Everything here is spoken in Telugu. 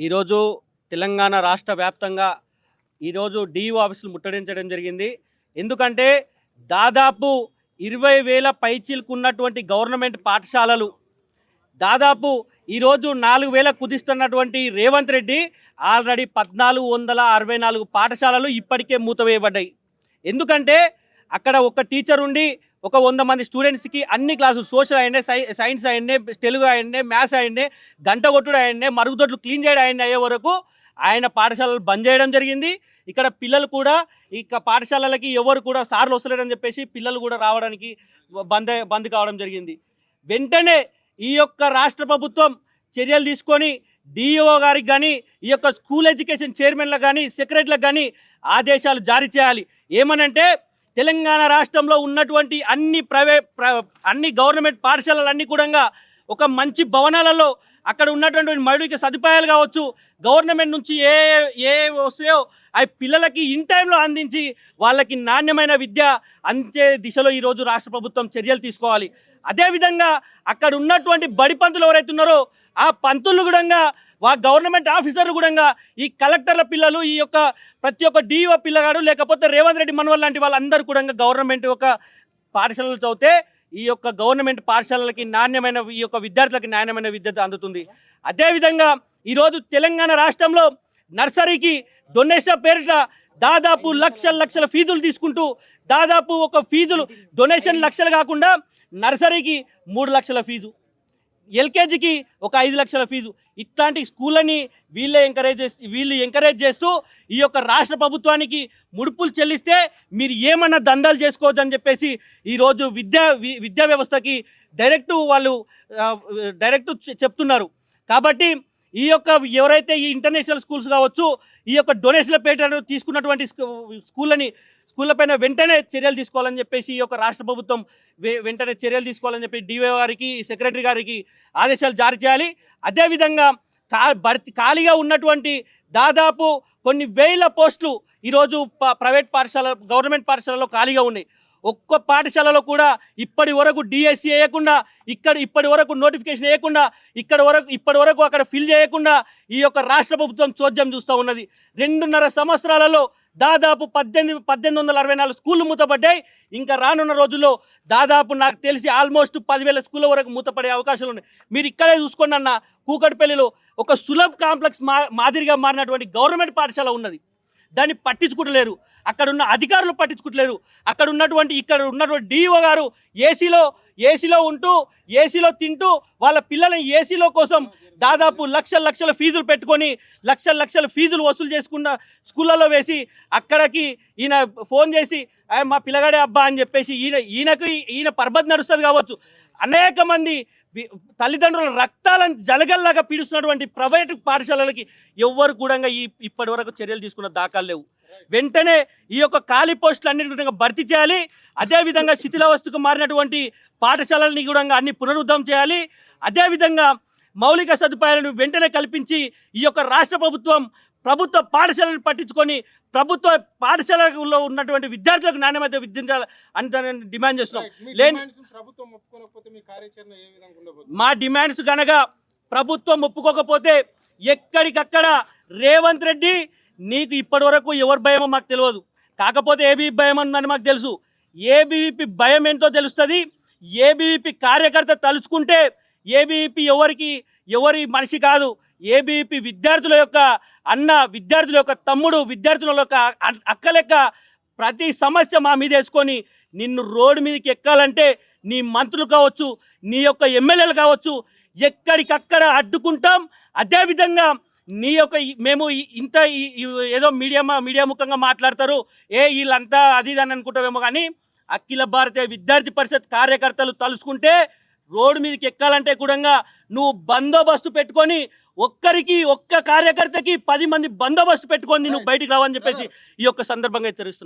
ఈరోజు తెలంగాణ రాష్ట్ర వ్యాప్తంగా ఈరోజు డిఈఓ ఆఫీసులు ముట్టడించడం జరిగింది. ఎందుకంటే దాదాపు 20,000 పైచీలకు ఉన్నటువంటి గవర్నమెంట్ పాఠశాలలు దాదాపు ఈరోజు 4,000 కుదిస్తున్నటువంటి రేవంత్ రెడ్డి ఆల్రెడీ 1,464 పాఠశాలలు ఇప్పటికే మూతవేయబడ్డాయి. ఎందుకంటే అక్కడ ఒక టీచర్ ఉండి ఒక 100 మంది స్టూడెంట్స్కి అన్ని క్లాసులు సోషల్ అయ్యండే, సైన్స్ అయ్యండే, తెలుగు అయ్యండే, మ్యాథ్స్ అయ్యండే, గంట కొట్టుడు అయ్యండే, మరుగుదొడ్లు క్లీన్ చేయడం అయ్యండి అయ్యే వరకు ఆయన పాఠశాలలు బంద్ చేయడం జరిగింది. ఇక్కడ పిల్లలు కూడా ఇక పాఠశాలలకి ఎవరు కూడా సార్లు వస్తలేరని చెప్పేసి పిల్లలు కూడా రావడానికి బంద్ కావడం జరిగింది. వెంటనే ఈ యొక్క రాష్ట్ర ప్రభుత్వం చర్యలు తీసుకొని డిఈఓ గారికి కానీ ఈ యొక్క స్కూల్ ఎడ్యుకేషన్ చైర్మన్లకు కానీ సెక్రటరీలకు కానీ ఆదేశాలు జారీ చేయాలి. ఏమనంటే తెలంగాణ రాష్ట్రంలో ఉన్నటువంటి అన్ని గవర్నమెంట్ పాఠశాలలన్నీ కూడా ఒక మంచి భవనాలలో అక్కడ ఉన్నటువంటి మౌలిక సదుపాయాలు కావచ్చు, గవర్నమెంట్ నుంచి ఏ వస్తాయో అవి పిల్లలకి ఇన్ టైంలో అందించి వాళ్ళకి నాణ్యమైన విద్య అందించే దిశలో ఈరోజు రాష్ట్ర ప్రభుత్వం చర్యలు తీసుకోవాలి. అదేవిధంగా అక్కడ ఉన్నటువంటి బడి పంతులు ఎవరైతే ఉన్నారో ఆ పంతులు కూడా గవర్నమెంట్ ఆఫీసర్లు కూడా ఈ కలెక్టర్ల పిల్లలు ఈ యొక్క ప్రతి ఒక్క డిఓ పిల్లగాడు లేకపోతే రేవంత్ రెడ్డి మనవల్ లాంటి వాళ్ళందరూ కూడా గవర్నమెంట్ యొక్క పాఠశాలలు చదివితే ఈ యొక్క గవర్నమెంట్ పాఠశాలలకి నాణ్యమైన ఈ యొక్క విద్యార్థులకి నాణ్యమైన విద్య అందుతుంది. అదేవిధంగా ఈరోజు తెలంగాణ రాష్ట్రంలో నర్సరీకి డొనేషన్ పేరిట దాదాపు లక్షల ఫీజులు తీసుకుంటూ దాదాపు ఒక ఫీజులు డొనేషన్ లక్షలు కాకుండా నర్సరీకి 3 లక్షల ఫీజు, ఎల్కేజీకి ఒక 5 లక్షల ఫీజు, ఇట్లాంటి స్కూళ్ళని వీళ్ళు ఎంకరేజ్ చేస్తూ ఈ యొక్క రాష్ట్ర ప్రభుత్వానికి ముడుపులు చెల్లిస్తే మీరు ఏమన్నా దందాలు చేసుకోవచ్చు అని చెప్పేసి ఈరోజు విద్యా వ్యవస్థకి డైరెక్ట్ చెప్తున్నారు. కాబట్టి ఈ యొక్క ఎవరైతే ఈ ఇంటర్నేషనల్ స్కూల్స్ కావచ్చు ఈ యొక్క డొనేషన్ల పేట తీసుకున్నటువంటి స్కూళ్ళపైన వెంటనే చర్యలు తీసుకోవాలని చెప్పేసి ఈ యొక్క రాష్ట్ర ప్రభుత్వం వెంటనే చర్యలు తీసుకోవాలని చెప్పి డిఓ గారికి సెక్రటరీ గారికి ఆదేశాలు జారీ చేయాలి. అదేవిధంగా ఖాళీగా ఉన్నటువంటి దాదాపు కొన్ని వేల పోస్టులు ఈరోజు ప్రైవేట్ పాఠశాల గవర్నమెంట్ పాఠశాలలో ఖాళీగా ఉన్నాయి. ఒక్క పాఠశాలలో కూడా ఇప్పటి వరకు డిఎస్సి వేయకుండా ఇప్పటి వరకు నోటిఫికేషన్ వేయకుండా ఇప్పటి వరకు అక్కడ ఫిల్ చేయకుండా ఈ యొక్క రాష్ట్ర ప్రభుత్వం చోద్యం చూస్తూ ఉన్నది. 2.5 సంవత్సరాలలో దాదాపు 1864 స్కూళ్ళు మూతపడ్డాయి. ఇంకా రానున్న రోజుల్లో దాదాపు నాకు తెలిసి ఆల్మోస్ట్ 10,000 స్కూళ్ళ వరకు మూతపడే అవకాశాలు ఉన్నాయి. మీరు ఇక్కడే చూసుకోండి అన్న, కూకట్పల్లిలో ఒక సులభ్ కాంప్లెక్స్ మాదిరిగా మారినటువంటి గవర్నమెంట్ పాఠశాల ఉన్నది. దాన్ని పట్టించుకుంటలేరు, అక్కడ ఉన్న అధికారులు పట్టించుకుంటలేరు. ఇక్కడ ఉన్నటువంటి డిఈఓ గారు ఏసీలో ఉంటూ ఏసీలో తింటూ వాళ్ళ పిల్లలని ఏసీలో కోసం దాదాపు లక్షల ఫీజులు పెట్టుకొని లక్షల ఫీజులు వసూలు చేసుకున్న స్కూళ్ళలో వేసి అక్కడికి ఈయన ఫోన్ చేసి మా పిల్లగాడే అబ్బా అని చెప్పేసి ఈయన పర్బత్ నడుస్తుంది కావచ్చు. అనేక మంది తల్లిదండ్రుల రక్తాలను జలగల్లాగా పీడుస్తున్నటువంటి ప్రైవేటు పాఠశాలలకి ఎవ్వరు కూడా ఇప్పటి వరకు చర్యలు తీసుకున్న దాఖలు లేవు. వెంటనే ఈ యొక్క ఖాళీ పోస్టులు అన్నిటి భర్తీ చేయాలి. అదేవిధంగా శిథిలావస్థకు మారినటువంటి పాఠశాలలని కూడా అన్ని పునరుద్ధరణ చేయాలి. అదేవిధంగా మౌలిక సదుపాయాలను వెంటనే కల్పించి ఈ యొక్క రాష్ట్ర ప్రభుత్వ పాఠశాలను పట్టించుకొని ప్రభుత్వ పాఠశాలలో ఉన్నటువంటి విద్యార్థులకు నాణ్యమైన విద్య అని డిమాండ్ చేస్తున్నాం. మా డిమాండ్స్ కనుక ప్రభుత్వం ఒప్పుకోకపోతే ఎక్కడికక్కడ రేవంత్ రెడ్డి నీకు ఇప్పటి వరకు ఎవరి భయమో మాకు తెలియదు, కాకపోతే ఏబీవీపీ భయం ఉందని మాకు తెలుసు. ఏబీవీపీ భయం ఏంటో తెలుస్తుంది. ఏబీవీపీ కార్యకర్త తలుచుకుంటే ఏబీవీపీ ఎవరి మనిషి కాదు. ఏబీవీపీ విద్యార్థుల యొక్క అన్న, విద్యార్థుల యొక్క తమ్ముడు, విద్యార్థుల యొక్క అక్క లెక్క ప్రతి సమస్య మా మీద వేసుకొని నిన్ను రోడ్డు మీదకి ఎక్కాలంటే నీ మంత్రులు కావచ్చు, నీ యొక్క ఎమ్మెల్యేలు కావచ్చు, ఎక్కడికక్కడ అడ్డుకుంటాం. అదేవిధంగా నీ యొక్క మేము ఇంత ఏదో మీడియా ముఖంగా మాట్లాడతారు, వీళ్ళంతా అది అని అనుకుంటామేమో, కానీ అఖిల భారతీయ విద్యార్థి పరిషత్ కార్యకర్తలు తలుసుకుంటే రోడ్డు మీదకి ఎక్కాలంటే కూడా నువ్వు బందోబస్తు పెట్టుకొని ఒక్క కార్యకర్తకి 10 మంది బందోబస్తు పెట్టుకొని నువ్వు బయటికి రావని చెప్పేసి ఈ యొక్క సందర్భంగా హెచ్చరిస్తున్నాను.